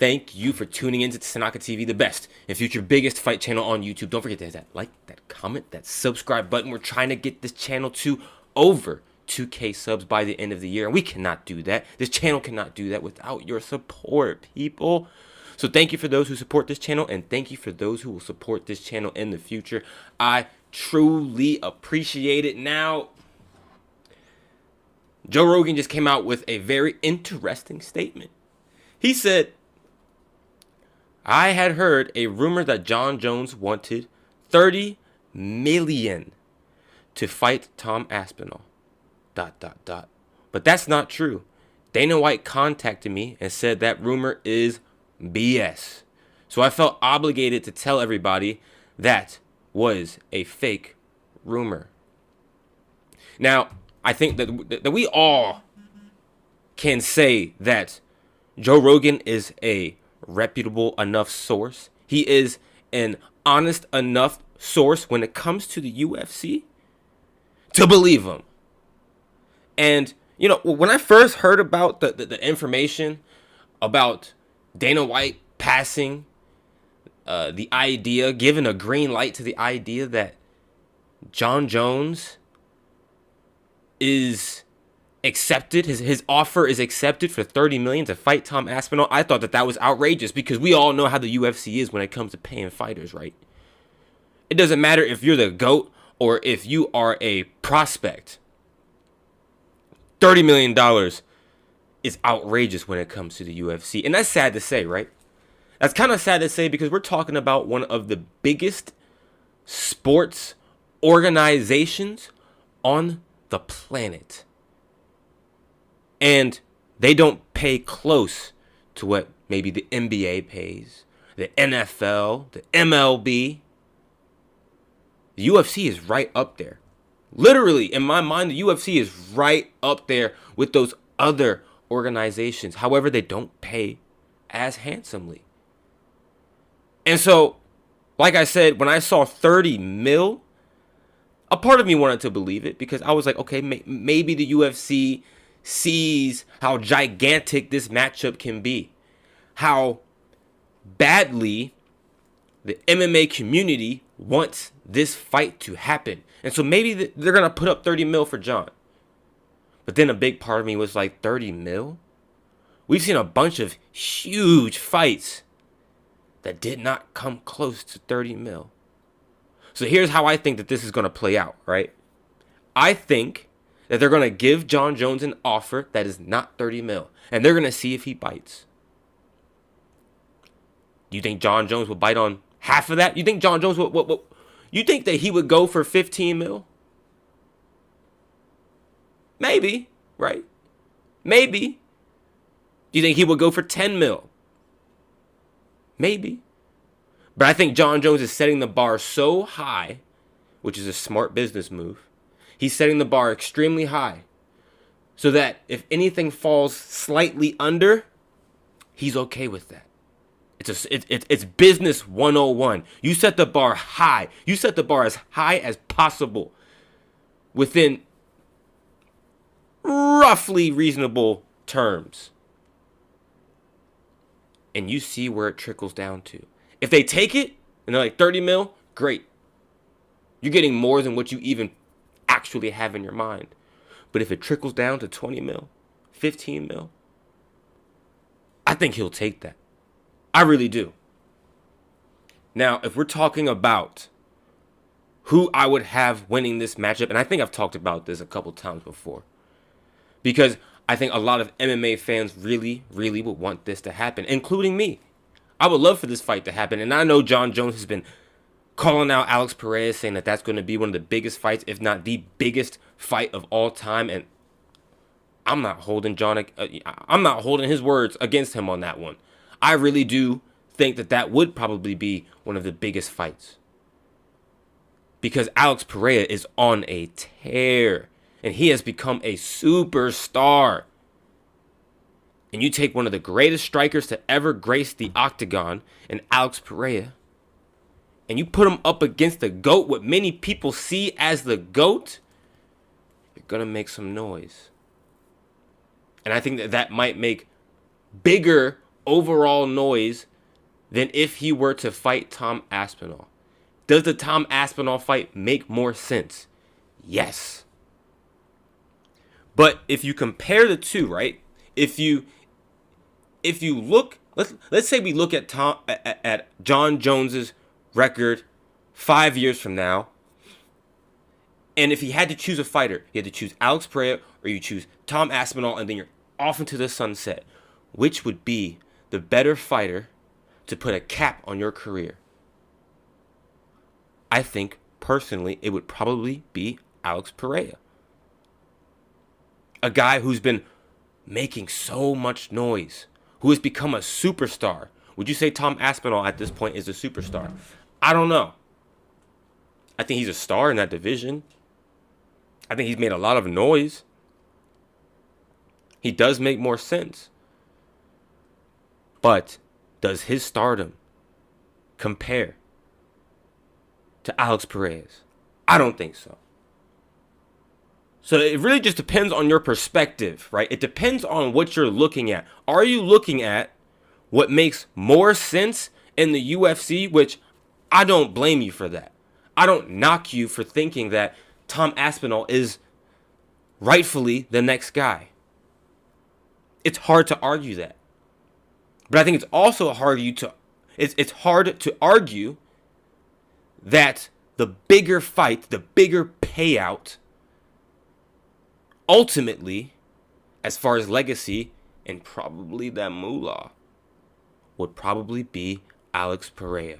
thank you for tuning into Tanaka TV, the best and future biggest fight channel on YouTube. Don't forget to hit that like, that comment, that subscribe button. We're trying to get this channel to over 2K subs by the end of the year, and we cannot do that. This channel cannot do that without your support, people. So thank you for those who support this channel, and thank you for those who will support this channel in the future. I truly appreciate it. Now, Joe Rogan just came out with a very interesting statement. He said, I had heard a rumor that Jon Jones wanted $30 million to fight Tom Aspinall. ... But that's not true. Dana White contacted me and said that rumor is BS. So I felt obligated to tell everybody that was a fake rumor. Now, I think that we all can say that Joe Rogan is a reputable enough source. He is an honest enough source when it comes to the UFC to believe him. And, you know, when I first heard about the information about Dana White passing the idea, giving a green light to the idea that Jon Jones is accepted, his offer is accepted for $30 million to fight Tom Aspinall, I thought that was outrageous, because we all know how the UFC is when it comes to paying fighters, right? It doesn't matter if you're the GOAT or if you are a prospect. $30 million is outrageous when it comes to the UFC. And that's sad to say, right? That's kind of sad to say, because we're talking about one of the biggest sports organizations on the planet. And they don't pay close to what maybe the NBA pays, the NFL, the MLB. The UFC is right up there. Literally, in my mind, the UFC is right up there with those other organizations. However, they don't pay as handsomely. And so, like I said, when I saw 30 mil, a part of me wanted to believe it, because I was like, okay, maybe the UFC sees how gigantic this matchup can be, how badly the MMA community wants this fight to happen. And so maybe they're going to put up 30 mil for Jon. But then a big part of me was like, 30 mil? We've seen a bunch of huge fights that did not come close to 30 mil. So here's how I think that this is going to play out, right? I think that they're going to give Jon Jones an offer that is not 30 mil. And they're going to see if he bites. Do you think Jon Jones will bite on half of that? You think Jon Jones will you think that he would go for 15 mil? Maybe, right? Maybe. Do you think he would go for 10 mil? Maybe. But I think Jon Jones is setting the bar so high, which is a smart business move. He's setting the bar extremely high, so that if anything falls slightly under, he's okay with that. It's business 101. You set the bar high. You set the bar as high as possible within roughly reasonable terms. And you see where it trickles down to. If they take it and they're like 30 mil, great. You're getting more than what you even actually have in your mind. But if it trickles down to 20 mil, 15 mil, I think he'll take that. I really do. Now, if we're talking about who I would have winning this matchup, and I think I've talked about this a couple times before, because I think a lot of MMA fans really, really would want this to happen, including me. I would love for this fight to happen, and I know Jon Jones has been calling out Alex Pereira, saying that that's going to be one of the biggest fights, if not the biggest fight of all time, and I'm not holding his words against him on that one. I really do think that would probably be one of the biggest fights, because Alex Pereira is on a tear, and he has become a superstar. And you take one of the greatest strikers to ever grace the octagon, and Alex Pereira, and you put him up against the GOAT, what many people see as the GOAT, you're going to make some noise. And I think that might make bigger overall noise than if he were to fight Tom Aspinall. Does the Tom Aspinall fight make more sense? Yes. But if you compare the two, right? If you look, let's say we look at Jon Jones's record 5 years from now, and if he had to choose a fighter, he had to choose Alex Pereira or you choose Tom Aspinall, and then you're off into the sunset. Which would be the better fighter to put a cap on your career? I think, personally, it would probably be Alex Pereira. A guy who's been making so much noise, who has become a superstar. Would you say Tom Aspinall at this point is a superstar? I don't know. I think he's a star in that division. I think he's made a lot of noise. He does make more sense. But does his stardom compare to Alex Pereira's? I don't think so. So it really just depends on your perspective, right? It depends on what you're looking at. Are you looking at what makes more sense in the UFC? Which I don't blame you for that. I don't knock you for thinking that Tom Aspinall is rightfully the next guy. It's hard to argue that. But I think it's also hard to argue that the bigger fight, the bigger payout, ultimately, as far as legacy and probably that moolah, would probably be Alex Pereira.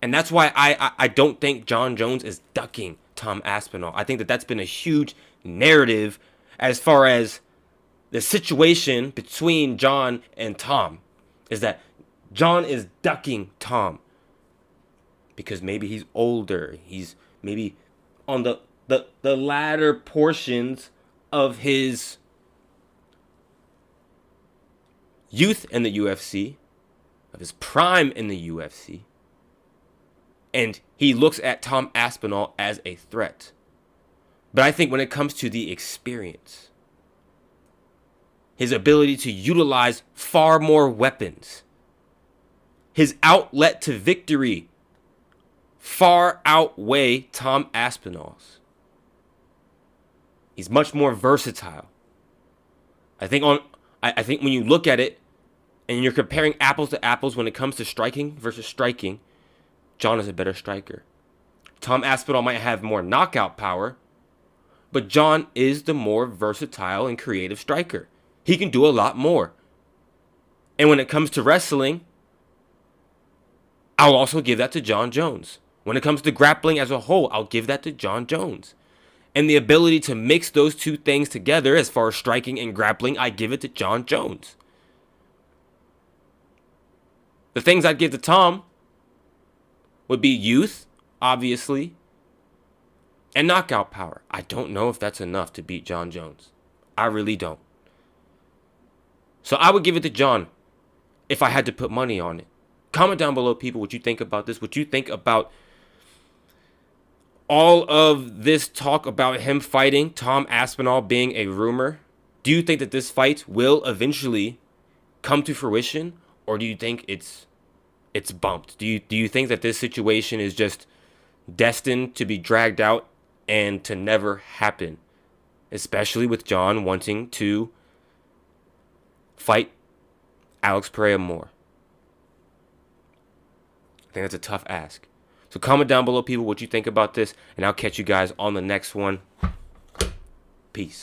And that's why I don't think Jon Jones is ducking Tom Aspinall. I think that's been a huge narrative as far as the situation between Jon and Tom, is that Jon is ducking Tom because maybe he's older. He's maybe on the latter portions of his youth in the UFC, of his prime in the UFC, and he looks at Tom Aspinall as a threat. But I think when it comes to the experience, his ability to utilize far more weapons, his outlet to victory far outweigh Tom Aspinall's. He's much more versatile. I think when you look at it and you're comparing apples to apples when it comes to striking versus striking, Jon is a better striker. Tom Aspinall might have more knockout power, but Jon is the more versatile and creative striker. He can do a lot more. And when it comes to wrestling, I'll also give that to Jon Jones. When it comes to grappling as a whole, I'll give that to Jon Jones. And the ability to mix those two things together as far as striking and grappling, I give it to Jon Jones. The things I'd give to Tom would be youth, obviously, and knockout power. I don't know if that's enough to beat Jon Jones. I really don't. So I would give it to Jon if I had to put money on it. Comment down below, people, what you think about this. What you think about all of this talk about him fighting Tom Aspinall being a rumor. Do you think that this fight will eventually come to fruition, or do you think it's bumped? Do you think that this situation is just destined to be dragged out and to never happen, especially with Jon wanting to fight Alex Pereira more? I think that's a tough ask. So comment down below, people, what you think about this, and I'll catch you guys on the next one. Peace.